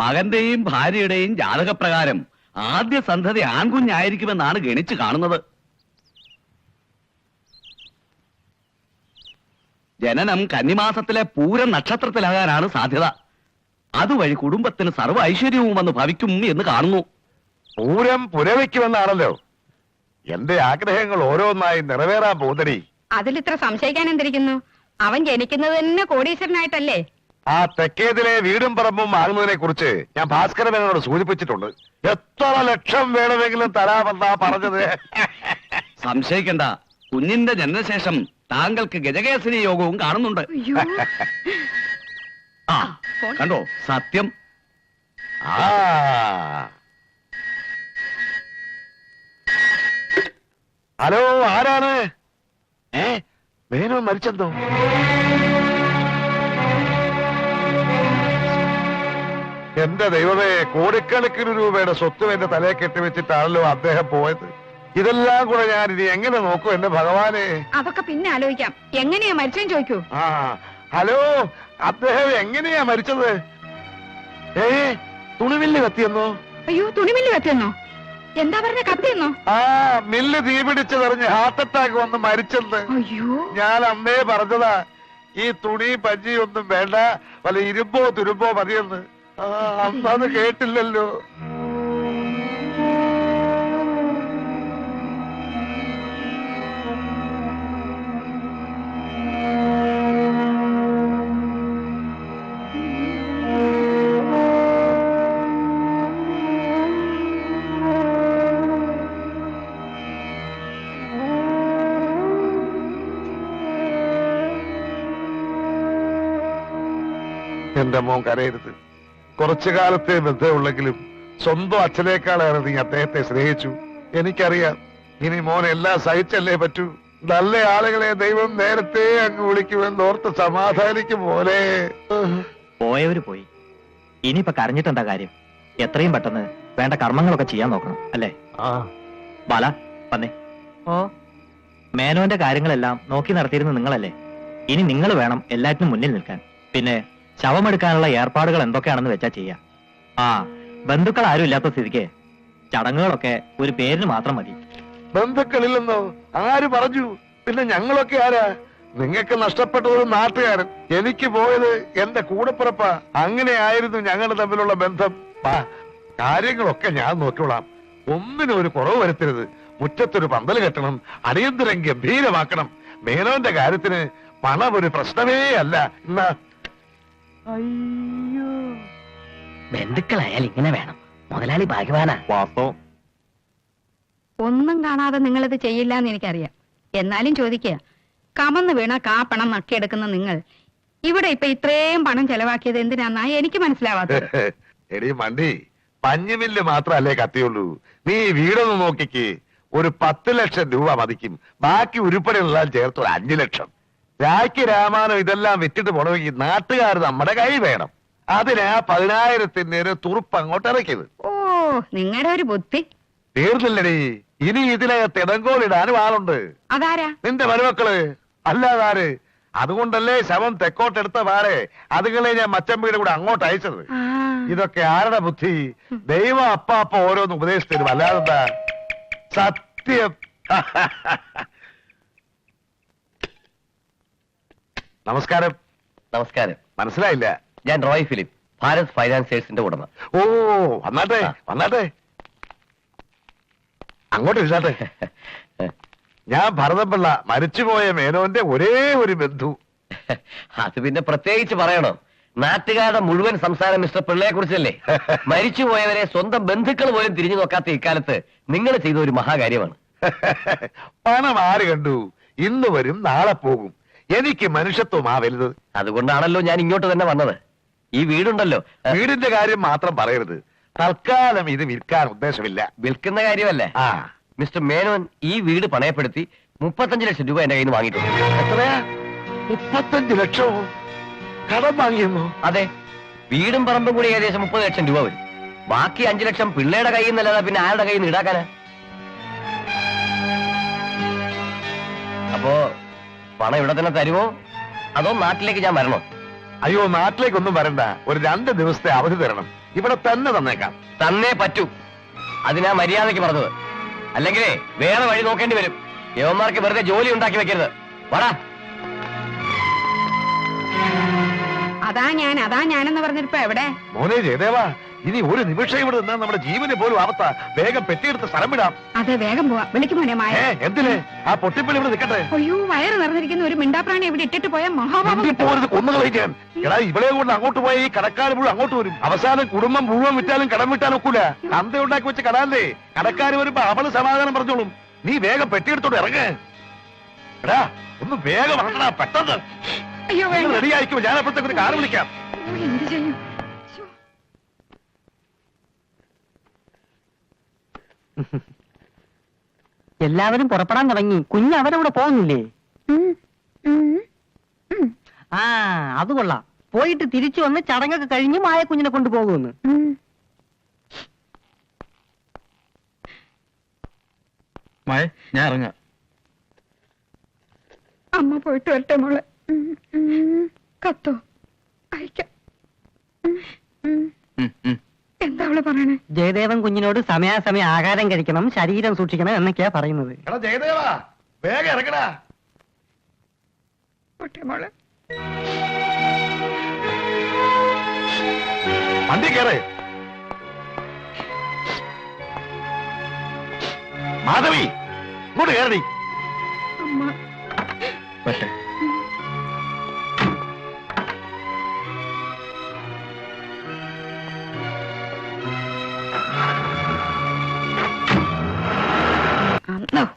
മകന്റെയും ഭാര്യയുടെയും ജാതകപ്രകാരം ആദ്യ സന്തതി ആൺകുഞ്ഞായിരിക്കുമെന്നാണ് ഗണിച്ചു കാണുന്നത്. ജനനം കന്നിമാസത്തിലെ പൂരം നക്ഷത്രത്തിലാകാനാണ് സാധ്യത. അതുവഴി കുടുംബത്തിന് സർവ്വ ഐശ്വര്യവും വന്ന് ഭവിക്കും എന്ന് കാണുന്നു. പൂരം പുരവയ്ക്കുമെന്നാണല്ലോ. എന്റെ ആഗ്രഹങ്ങൾ ഓരോന്നായി നിറവേറാൻ പോകുന്നടി. അതിലിത്ര സംശയിക്കാൻ എന്തിരിക്കുന്നു? അവൻ ജനിക്കുന്നത് തന്നെ കോടീശ്വരനായിട്ടല്ലേ? ആ തെക്കേതിലെ വീടും പറമ്പും വാങ്ങുന്നതിനെ കുറിച്ച് ഞാൻ ഭാസ്കരനോട് സൂചിപ്പിച്ചിട്ടുണ്ട്. എത്ര ലക്ഷം വേണമെങ്കിലും തരാമെന്നാ പറഞ്ഞത്. സംശയിക്കണ്ട, കുഞ്ഞിന്റെ ജനനശേഷം താങ്കൾക്ക് ഗജകേസരി യോഗവും കാണുന്നുണ്ട്. ആ കണ്ടോ, സത്യം. ഹലോ, ആരാണ്? മേനോൻ മരിച്ചെന്തോ? എന്റെ ദൈവമേ, കോടിക്കണക്കിന് രൂപയുടെ സ്വത്തും എന്റെ തലയെ കെട്ടിവെച്ചിട്ടാണല്ലോ അദ്ദേഹം പോയത്. ഇതെല്ലാം കൂടെ ഞാൻ ഇനി എങ്ങനെ നോക്കും എന്റെ ഭഗവാനെ? അതൊക്കെ പിന്നെ ആലോചിക്കാം. എങ്ങനെയാ മരിച്ചെന്ന് ചോദിക്കൂ. ഹലോ, അദ്ദേഹം എങ്ങനെയാ മരിച്ചത്? തുണിമില്ല് കത്തിയെന്നോ? അയ്യോ, തുണിമില്ല് കത്തിയെന്നോ? എന്താ പറഞ്ഞ, കത്തിയെന്നോ? മില്ല് തീപിടിച്ചതറിഞ്ഞ് ഹാർട്ട് അറ്റാക്ക് വന്ന് മരിച്ചെന്ന്. അയ്യോ, ഞാൻ അന്നേ പറഞ്ഞതാ, ഈ തുണി പഞ്ചി ഒന്നും വേണ്ട, വല്ല ഇരുമ്പോ തുരുമ്പോ മതിയെന്ന്. അന്നത് കേട്ടില്ലല്ലോ. എന്റെ മോൻ കരയരുത്. കുറച്ചു കാലത്തെ ബന്ധമുള്ളെങ്കിലും സ്വന്തം അച്ഛനേക്കാളേറെ നീ അദ്ദേഹത്തെ സ്നേഹിച്ചു. എനിക്കറിയാം. ഇനി മോൻ എല്ലാം സഹിച്ചല്ലേ പറ്റൂ. നല്ല ആളുകളെ ദൈവം നേരത്തെ അങ്ങ് വിളിക്കുമെന്ന് ഓർത്ത് സമാധാനിക്കും പോലെ. പോയവര് പോയി, ഇനിയിപ്പൊ കരഞ്ഞിട്ടെന്താ കാര്യം? എത്രയും പെട്ടെന്ന് വേണ്ട കർമ്മങ്ങളൊക്കെ ചെയ്യാൻ നോക്കണം, അല്ലേ? ബാല, വന്നേ. മേനോന്റെ കാര്യങ്ങളെല്ലാം നോക്കി നടത്തിയിരുന്ന നിങ്ങളല്ലേ? ഇനി നിങ്ങൾ വേണം എല്ലാറ്റിനും മുന്നിൽ നിൽക്കാൻ. പിന്നെ ശവമെടുക്കാനുള്ള ഏർപ്പാടുകൾ എന്തൊക്കെയാണെന്ന് വെച്ചാ ചെയ്യാം. ബന്ധുക്കൾ ആരും ഇല്ലാത്ത സ്ഥിതിക്ക് ചടങ്ങുകളൊക്കെ ഒരു പേരിന് മാത്രം മതി. ബന്ധുക്കളില്ലെന്നോ? ആര് പറഞ്ഞു? പിന്നെ ഞങ്ങളൊക്കെ ആരാ? നിങ്ങൾക്ക് നഷ്ടപ്പെട്ടത് ഒരു നാട്ടുകാരൻ, എനിക്ക് പോയത് എന്റെ കൂടപ്പിറപ്പ. അങ്ങനെയായിരുന്നു ഞങ്ങൾ തമ്മിലുള്ള ബന്ധം. കാര്യങ്ങളൊക്കെ ഞാൻ നോക്കിക്കൊള്ളാം. ഒന്നിനും ഒരു കുറവ് വരുത്തരുത്. മുറ്റത്തൊരു പന്തൽ കെട്ടണം, അടിയന്തരം ഗംഭീരമാക്കണം. മേനോന്റെ കാര്യത്തിന് പണം ഒരു പ്രശ്നമേ അല്ല. എന്നാ അയ്യോ, ബന്ധുക്കളായാൽ ഇങ്ങനെ വേണം. മുതലാളി ഭാഗ്യവാനാ. വാസ്തവം. ഒന്നും കാണാതെ നിങ്ങളിത് ചെയ്യില്ല എന്ന് എനിക്കറിയാം. എന്നാലും ചോദിക്കുക, കമന്ന് വീണ കാപ്പണം നക്കിയെടുക്കുന്ന നിങ്ങൾ ഇവിടെ ഇപ്പൊ ഇത്രയും പണം ചെലവാക്കിയത് എന്തിനാന്നാ എനിക്ക് മനസ്സിലാവാത്തത്. എടി മണ്ടി, പഞ്ഞുമില്ല് മാത്രല്ലേ കത്തിയുള്ളൂ. നീ വീടൊന്ന് നോക്കിക്ക്. ഒരു 10 ലക്ഷം രൂപ മതിക്കും. ബാക്കി ഉരുപ്പടികളെല്ലാം ചേർത്ത് ഒരു 5 ലക്ഷം. രാഖി രാമാനോ ഇതെല്ലാം വിറ്റിട്ട് പോണമെങ്കിൽ നാട്ടുകാർ നമ്മുടെ കൈ വേണം. അതിനാ 10,000-ന്റെ തുറുപ്പ് അങ്ങോട്ട് ഇറക്കിയത്. ഓ, നിങ്ങളുടെ ഒരു ബുദ്ധി തീർന്നില്ലടി. ഇനി ഇതിനകത്ത് ഇടങ്കോളിടാനും ആളുണ്ട്. അതാരാ? നിന്റെ മരുമക്കള്. അല്ലാതാര്? അതുകൊണ്ടല്ലേ ശവം തെക്കോട്ടെടുത്ത പാടെ അതുങ്ങളെ ഞാൻ മച്ചമ്പയുടെ കൂടെ അങ്ങോട്ട് അയച്ചത്. ഇതൊക്കെ ആരുടെ ബുദ്ധി? ദൈവം അപ്പാപ്പ ഓരോന്ന് ഉപദേശിച്ചു. അല്ലാതെന്താ? സത്യം. നമസ്കാരം. നമസ്കാരം. മനസ്സിലായില്ല. ഞാൻ റോയ് ഫിലിപ്പ്, ഭാരത് ഫൈനാൻസിയേഴ്സിന്റെ ഉടമ. ഓ, വന്നാട്ടെ വന്നാട്ടെ, അങ്ങോട്ട് ഇരുന്നാട്ടെ. ഞാൻ ഭരതപിള്ള, മരിച്ചുപോയ മേനോന്റെ ഒരേ ഒരു ബന്ധു. അത് പിന്നെ പ്രത്യേകിച്ച് പറയണം. നാട്ടുകാരുടെ മുഴുവൻ സംസാരം മിസ്റ്റർ പിള്ളയെ കുറിച്ചല്ലേ? മരിച്ചുപോയവരെ സ്വന്തം ബന്ധുക്കൾ പോലും തിരിഞ്ഞു നോക്കാത്ത ഇക്കാലത്ത് നിങ്ങൾ ചെയ്ത ഒരു മഹാകാര്യമാണ്. പണം ആര് കണ്ടു? ഇന്ന് വരും, നാളെ പോകും. എനിക്ക് മനുഷ്യത്വമാ വലുത്. അതുകൊണ്ടാണല്ലോ ഞാൻ ഇങ്ങോട്ട് തന്നെ വന്നത്. ഈ വീടുണ്ടല്ലോ, വീടിന്റെ കാര്യം മാത്രം പറയരുത്. തൽക്കാലം ഇത് വിൽക്കാൻ ഉദ്ദേശമില്ല. വിൽക്കുന്ന കാര്യമല്ലേ? മിസ്റ്റർ മേനോൻ ഈ വീട് പണയപ്പെടുത്തി 35 ലക്ഷം രൂപ എന്റെ കയ്യിൽ നിന്ന് വാങ്ങിയിട്ടുണ്ട്. എത്രയാ? 35 ലക്ഷമോ? കടം വാങ്ങിയെന്നോ? അതെ, വീടും പറമ്പും കൂടി ഏകദേശം 30 ലക്ഷം രൂപ വരും. ബാക്കി 5 ലക്ഷം പിള്ളയുടെ കയ്യിൽ നിന്നല്ലാതെ പിന്നെ ആരുടെ കയ്യിൽ നിന്ന് ഈടാക്കാനാ? അപ്പോ പണം ഇവിടെ തന്നെ തരുമോ അതോ നാട്ടിലേക്ക് ഞാൻ വരണോ? അയ്യോ, നാട്ടിലേക്കൊന്നും വരണ്ട. ഒരു 2 ദിവസത്തെ അവധി തരണം. ഇവിടെ തന്നെ തന്നേക്കാം. തന്നേ പറ്റൂ. അതിനാ മര്യാദയ്ക്ക് പറഞ്ഞത്. അല്ലെങ്കിലേ വേറെ വഴി നോക്കേണ്ടി വരും. യവന്മാർക്ക് വെറുതെ ജോലി ഉണ്ടാക്കി വെക്കരുത്. വാടാ. അതാ ഞാനെന്ന് പറഞ്ഞിപ്പോ എവിടെ? മോനെ ജയദേവാ, ഇനി ഒരു നിമിഷം ഇവിടെ നിന്നാൽ നമ്മുടെ ജീവന് പോലും ആപത്താ. വേഗം പെട്ടിയെടുത്ത് സ്ഥലം വിടാം. അതെ, വേഗം പോവാ. വിളിക്കുമോനെ മായ. എന്തിന്? ആ പൊട്ടിപ്പള്ളി ഇവിടെ നിൽക്കട്ടെ. അയ്യോ, വയറ് നിറഞ്ഞിരിക്കുന്ന ഒരു മിണ്ടാപ്രാണി ഇവിടെ ഇട്ടിട്ട് പോയ മഹാഭാവം. കൊന്നുകളയിക്കാൻ. എടാ, ഇവിടെ കൊണ്ട് അങ്ങോട്ട് പോയ ഈ കടക്കാർ മുഴുവൻ അങ്ങോട്ട് വരും. അവസാനം കുടുംബം മുഴുവൻ വിറ്റാലും കടം വിട്ടാൻ ഒക്കൂല. അന്ത ഉണ്ടാക്കി വെച്ച കടാല്ലേ. കടക്കാർ വരുമ്പോ അവള് സമാധാനം പറഞ്ഞോളും. നീ വേഗം പെട്ടിയെടുത്തോണ്ട് ഇറങ്ങ്. എടാ, ഒന്ന് വേഗം ഇറങ്ങടാ, പെട്ടെന്ന്. അയ്യോ, റെഡി ആയിരിക്കും. ഞാൻ അപ്പോഴത്തേക്ക് ഒരു കാർ വിളിക്കാം. എന്ത് ചെയ്യും? എല്ലാവരും പുറപ്പെടാൻ തുടങ്ങി. കുഞ്ഞ് അവരവിടെ പോകുന്നില്ലേ? ആ, അത് കൊള്ളാം. പോയിട്ട് തിരിച്ചു വന്ന് ചടങ്ങൊക്കെ കഴിഞ്ഞ് മായ കുഞ്ഞിനെ കൊണ്ടുപോകുമെന്ന്. മായ, ഞാൻ ഇറങ്ങാം. അമ്മ പോയിട്ട് വരട്ടെ മോളെ. കത്തോ അയക്കാം. എന്താ അവള് പറയണേ? ജയദേവൻ കുഞ്ഞിനോട് സമയാസമയം ആഹാരം കഴിക്കണം, ശരീരം സൂക്ഷിക്കണം എന്നൊക്കെയാ പറയുന്നത്. എടാ ജയദേവാ, വേഗം ഇറങ്ങടാ. പോട്ടെ മോളെ. വണ്ടി കയറ്. മാധവി, ഇങ്ങോട്ട് കയറി. അമ്മ പറ്റേ.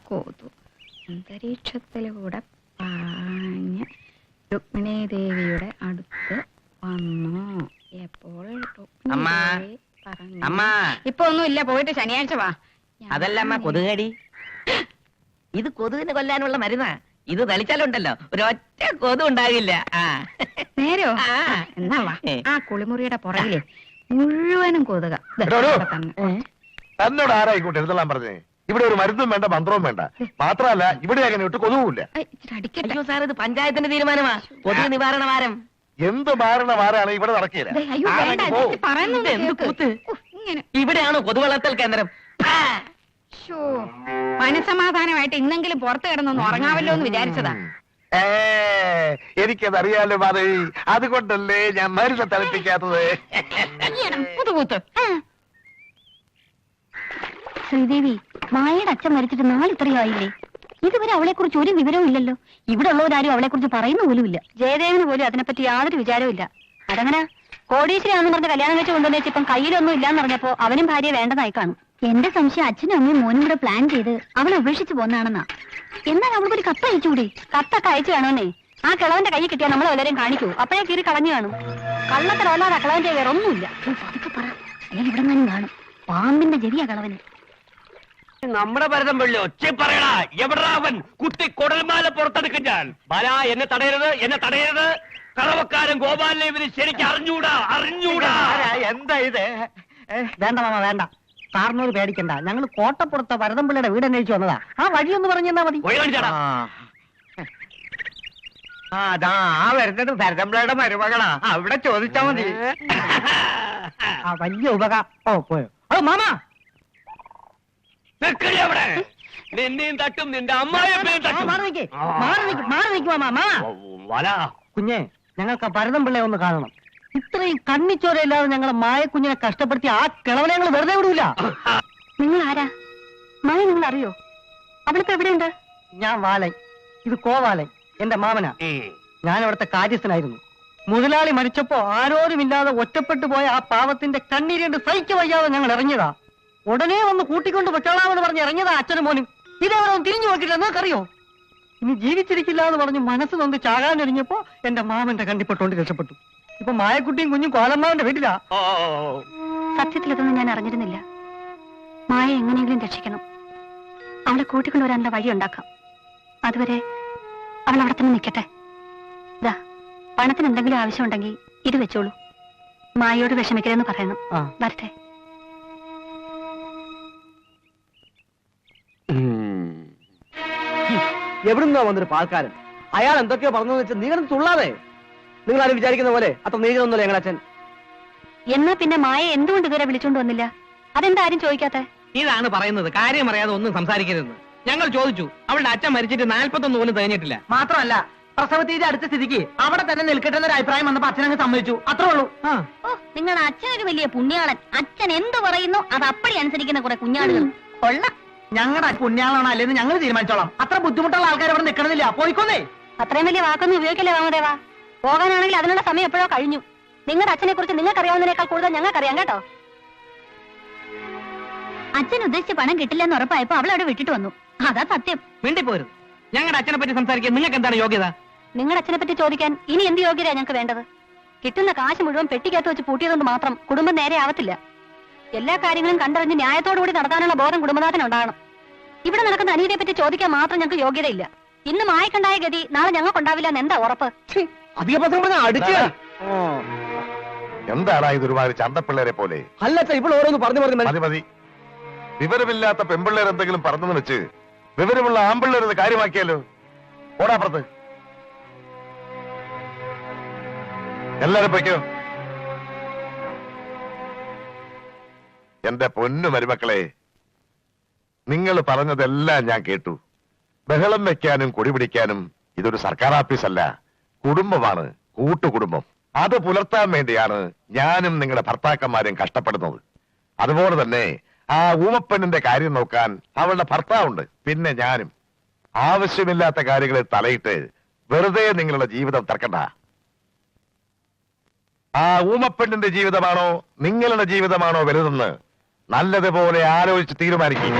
കൊതു അന്തരീക്ഷത്തിലൂടെ പാഞ്ഞ് രുക്മിണി ദേവിയുടെ അടുത്ത് വന്നു. എപ്പോൾ അമ്മ, അമ്മ. ഇപ്പൊ ഒന്നുമില്ല, പോയിട്ട് ശനിയാഴ്ച വാ. അതല്ല അമ്മ, കൊതുകടി. ഇത് കൊതുകിന് കൊല്ലാനുള്ള മരുന്നാ. ഇത് തളിച്ചാലുണ്ടല്ലോ ഒരൊറ്റ കൊതു ഉണ്ടാകില്ല. നേരോ? എന്നാ വാ. ആ കുളിമുറിയുടെ പുറകില് മുഴുവനും കൊതുക. എന്നോട് ആരാ ഇങ്ങോട്ട് എഴുതലാൻ പറഞ്ഞേ? ഇവിടെ ഒരു മരുന്നും വേണ്ട, മന്ത്രവും വേണ്ട. മാത്രമല്ല ഇവിടെ അങ്ങനെ ഇട്ട് കൊതുവുമില്ല. അയ്യോ സാർ, ഇത് പഞ്ചായത്തിന്റെ തീരുമാനമാ. കൊതുക് നിവാരണ വാരം. എന്ത് മാരണ വാരാണ് ഇവിടെ നടക്കില്ല. ഇവിടെയാണോ കൊതുവളർത്തൽ കേന്ദ്രം? മനസമാധാനമായിട്ട് ഇന്നെങ്കിലും പുറത്ത് കിടന്നൊന്ന് ഉറങ്ങാവല്ലോ എന്ന് വിചാരിച്ചതാ. എനിക്കതറിയാലോ മാധവി, അതുകൊണ്ടല്ലേ ഞാൻ മരുന്ന് തളിപ്പിക്കാത്തത്. ശ്രീദേവി, മായയുടെ അച്ഛൻ മരിച്ചിട്ട് നാളിത്രയായില്ലേ? ഇതുവരെ അവളെ കുറിച്ച് ഒരു വിവരവും ഇല്ലല്ലോ. ഇവിടെ ഉള്ളവരാരും അവളെ കുറിച്ച് പറയുന്ന പോലുമില്ല. ജയദേവന് പോലും അതിനെപ്പറ്റി യാതൊരു വിചാരവും ഇല്ല. അതങ്ങനെ കോടീശ്വരിയാണെന്ന് പറഞ്ഞ കല്യാണം വെച്ച് കൊണ്ടുവന്ന് വെച്ച് ഇപ്പം കയ്യിലൊന്നും ഇല്ലാന്ന് പറഞ്ഞപ്പോ അവനും ഭാര്യ വേണ്ടതായി കാണും. എന്റെ സംശയം അച്ഛനും അമ്മയും മോനും കൂടെ പ്ലാൻ ചെയ്ത് അവളെ ഉപേക്ഷിച്ച് പോന്നാണെന്നാ. എന്നാൽ അവൾക്കൊരു കത്ത് അയച്ചുകൂടി? കത്തൊക്കെ അയച്ചു കാണുമെന്നേ. ആ കിളവന്റെ കൈ കിട്ടിയാൽ നമ്മൾ എല്ലാവരും കാണിക്കൂ. അപ്പോഴേ കീറി കളഞ്ഞു കാണും. കള്ളത്തിലല്ലാതെ കിളവന്റെ വേറെ ഒന്നുമില്ല. അതൊക്കെ പറ, അയാൾ ഇവിടെ നിന്നും കാണും. പാമ്പിന്റെ ജെവിയാ കിളവന്. നമ്മുടെ ഭരതം വെള്ളി ഒച്ച പറയടാ. എവിടാ അവൻ? കുത്തി കൊടൽമാല പുറത്തെടുക്കും ഞാൻ. ബാല, എന്നെ തടയരുത്, എന്നെ തടയരുത്. കളവക്കാരൻ ഗോപാലിനെ ഇവന് ശരിക്കും അറിഞ്ഞൂടാ. എന്താ ഇത്? വേണ്ട മാമ, വേണ്ട. സാറിനോട് പേടിക്കണ്ട. ഞങ്ങൾ കോട്ടപ്പുറത്തെ ഭരതംപിള്ളയുടെ വീട് അന്വേഷിച്ചു വന്നതാ. ആ വഴിയൊന്ന് പറഞ്ഞു തന്നാ മതി. അതാ ആ വരുന്നത് ഭരതംപിള്ളയുടെ മരുമകളാ. അവിടെ ചോദിച്ചാ മതി. ആ വലിയ ഉപകാരം. ഓ പോയോ? ഓ മാമ, അവിടെ നിന്നെയും തട്ടും, നിന്റെ അമ്മായിയമ്മയും തട്ടും. മാറി നിൽക്കും മാമ. മാമ, കുഞ്ഞെ, ഞങ്ങൾക്ക് ആ ഭരതംപിള്ളയെ ഒന്ന് കാണണം. ഇത്രയും കണ്ണിച്ചോരയില്ലാതെ ഞങ്ങളെ മായക്കുഞ്ഞിനെ കഷ്ടപ്പെടുത്തി ആ കിളവനെ ഞങ്ങൾ വെറുതെ വിടൂല. നിങ്ങൾ ആരാ? മായ നിങ്ങൾ അറിയോ? അവളിപ്പോ എവിടെയുണ്ട്? ഞാൻ വാലൻ, ഇത് കോവാലൻ, എന്റെ മാമനാ. ഞാൻ അവിടുത്തെ കാര്യസ്ഥനായിരുന്നു. മുതലാളി മരിച്ചപ്പോ ആരോരുമില്ലാതെ ഒറ്റപ്പെട്ടു പോയ ആ പാവത്തിന്റെ കണ്ണീരുണ്ട് സഹിക്ക വയ്യാതെ ഞങ്ങൾ ഇറങ്ങിയതാ. ഉടനെ ഒന്ന് കൂട്ടിക്കൊണ്ട് വെച്ചോളാമെന്ന് പറഞ്ഞ് ഇറങ്ങിയതാ അച്ഛനും മോനും. ഇതേവരെ ഒന്ന് തിരിഞ്ഞു നോക്കിയില്ല, നിങ്ങൾക്കറിയോ? ഇനി ജീവിച്ചിരിക്കില്ല എന്ന് പറഞ്ഞ് മനസ്സ് നൊന്ന് ചാകാനൊരുങ്ങിയപ്പോ എന്റെ മാമന്റെ കണ്ടിപ്പെട്ടുകൊണ്ട് രക്ഷപ്പെട്ടു. ഇപ്പൊ മായക്കുട്ടിയും കുഞ്ഞും കോലമ്മാവന്റെ വീട്ടിലാ. സത്യത്തിൽ ഇതൊന്നും ഞാൻ അറിഞ്ഞിരുന്നില്ല. മായ എങ്ങനെയെങ്കിലും രക്ഷിക്കണം. അവളെ കൂട്ടിക്കൊണ്ടുവരാനുള്ള വഴി ഉണ്ടാക്കാം. അതുവരെ അവൾ അവിടെ തന്നെ നിൽക്കട്ടെ. ഇതാ, പണത്തിന് എന്തെങ്കിലും ആവശ്യമുണ്ടെങ്കിൽ ഇത് വെച്ചോളൂ. മായയോട് വിഷമിക്കരുതെന്ന് പറയണം. വരട്ടെ. എവിടുന്നോ വന്നൊരു പാൽക്കാരൻ. അയാൾ എന്തൊക്കെയോ പറഞ്ഞു വെച്ചാൽ നീ കിടന്ന് തുള്ളാതെ. നിങ്ങൾ ആരും വിചാരിക്കുന്ന പോലെ അത്ര നീങ്ങുന്നൊന്നുമില്ല ഞങ്ങളച്ഛൻ. എന്നാ പിന്നെ മായ എന്തുകൊണ്ട് ഇതുവരെ വിളിച്ചോണ്ട് വന്നില്ല? അതെന്താ ആരും ചോദിക്കാത്തെ? ഇതാണ് പറയുന്നത്, കാര്യം അറിയാതെ ഒന്നും സംസാരിക്കരുതെന്ന്. ഞങ്ങൾ ചോദിച്ചു, അവളുടെ അച്ഛൻ മരിച്ചിട്ട് 41 പോലും തികഞ്ഞിട്ടില്ല. മാത്രമല്ല പ്രസവത്തിന്റെ അടുത്ത സ്ഥിതിക്ക് അവിടെ തന്നെ നിൽക്കട്ടെ എന്നൊരു അഭിപ്രായം വന്നപ്പോ അച്ഛനങ്ങ് സമ്മതിച്ചു, അത്രേ ഉള്ളൂ. ഓ, നിങ്ങളുടെ അച്ഛനൊരു വലിയ പുണ്യാളൻ. അച്ഛൻ എന്ത് പറയുന്നു അത് അപ്പടി അനുസരിക്കുന്ന കുറെ കുഞ്ഞാടുകൾ. കൊള്ളാം. ഞങ്ങളുടെ പുണ്യാളാണോ അല്ലെന്ന് ഞങ്ങൾ തീരുമാനിച്ചോളാം. അത്ര ബുദ്ധിമുട്ടുള്ള ആൾക്കാർ അവിടെ നിൽക്കണമെന്നില്ല. പോയിക്കോന്നേ. അത്രയും വലിയ വാക്കൊന്നും ഉപയോഗിക്കല്ലേ വാമദേവാ. പോകാനാണെങ്കിൽ അതിനുള്ള സമയം എപ്പോഴോ കഴിഞ്ഞു. നിങ്ങളുടെ അച്ഛനെ കുറിച്ച് നിങ്ങൾക്ക് അറിയാവുന്നതിനേക്കാൾ കൂടുതൽ ഞങ്ങൾക്കറിയാം കേട്ടോ. അച്ഛൻ ഉദ്ദേശിച്ച പണം കിട്ടില്ലെന്ന് ഉറപ്പായപ്പോ അവൾ അവിടെ വിട്ടിട്ട് വന്നു. അതാ സത്യം. മിണ്ടിപ്പോരുത്. ഞങ്ങളുടെ അച്ഛനെ പറ്റി സംസാരിക്കാൻ നിങ്ങൾക്ക് എന്താണ് യോഗ്യത? നിങ്ങളുടെ അച്ഛനെ പറ്റി ചോദിക്കാൻ ഇനി എന്ത് യോഗ്യതയാ ഞങ്ങൾക്ക് വേണ്ടത്? കിട്ടുന്ന കാശ് മുഴുവൻ പെട്ടിക്കകത്ത് വെച്ച് പൂട്ടിയതുകൊണ്ട് മാത്രം കുടുംബം നേരെ ആവത്തില്ല. എല്ലാ കാര്യങ്ങളും കണ്ടറിഞ്ഞ് ന്യായത്തോടുകൂടി നടത്താനുള്ള ബോധം കുടുംബനാഥനുണ്ടാകണം. ഇവിടെ നടക്കുന്ന അനീതിയെ പറ്റി ചോദിക്കാൻ മാത്രം ഞങ്ങൾക്ക് യോഗ്യതയില്ല. ഇന്ന് മായക്കുണ്ടായ ഗതി നാളെ ഞങ്ങൾക്കുണ്ടാവില്ല എന്ന് എന്താ ഉറപ്പ്? അധിക പ്രസംഗം പറഞ്ഞാ അടിച്ച് എന്താടാ ഇതൊരുമാതിരി ചന്തപ്പിള്ളേരെ പോലെ? അല്ല ഇപ്പോൾ ഓരോന്ന് പറഞ്ഞു പറഞ്ഞു മതി മതി. വിവരമില്ലാത്ത പെമ്പിള്ളേർ എന്തെങ്കിലും പറഞ്ഞെന്ന് വെച്ച് വിവരമുള്ള ആമ്പിള്ളേർ ഇത് കാര്യമാക്കിയാലോ? ഓടാപ്പുറത്ത് എല്ലാരും പൊയ്ക്കോ. എന്റെ പൊന്നു മരുമക്കളെ, നിങ്ങൾ പറഞ്ഞതെല്ലാം ഞാൻ കേട്ടു. ബഹളം വെക്കാനും കൊടി പിടിക്കാനും ഇതൊരു സർക്കാർ ഓഫീസല്ല, കുടുംബമാണ്, കൂട്ടുകുടുംബം. അത് പുലർത്താൻ വേണ്ടിയാണ് ഞാനും നിങ്ങളുടെ ഭർത്താക്കന്മാരും കഷ്ടപ്പെടുന്നത്. അതുപോലെ തന്നെ ആ ഊമപ്പെണ്ണിന്റെ കാര്യം നോക്കാൻ അവളുടെ ഭർത്താവുണ്ട്, പിന്നെ ഞാനും. ആവശ്യമില്ലാത്ത കാര്യങ്ങളിൽ തലയിട്ട് വെറുതെ നിങ്ങളുടെ ജീവിതം തർക്കണ്ട. ആ ഊമപ്പെണ്ണിന്റെ ജീവിതമാണോ നിങ്ങളുടെ ജീവിതമാണോ വലുതെന്ന് നല്ലതുപോലെ ആലോചിച്ച് തീരുമാനിക്കും.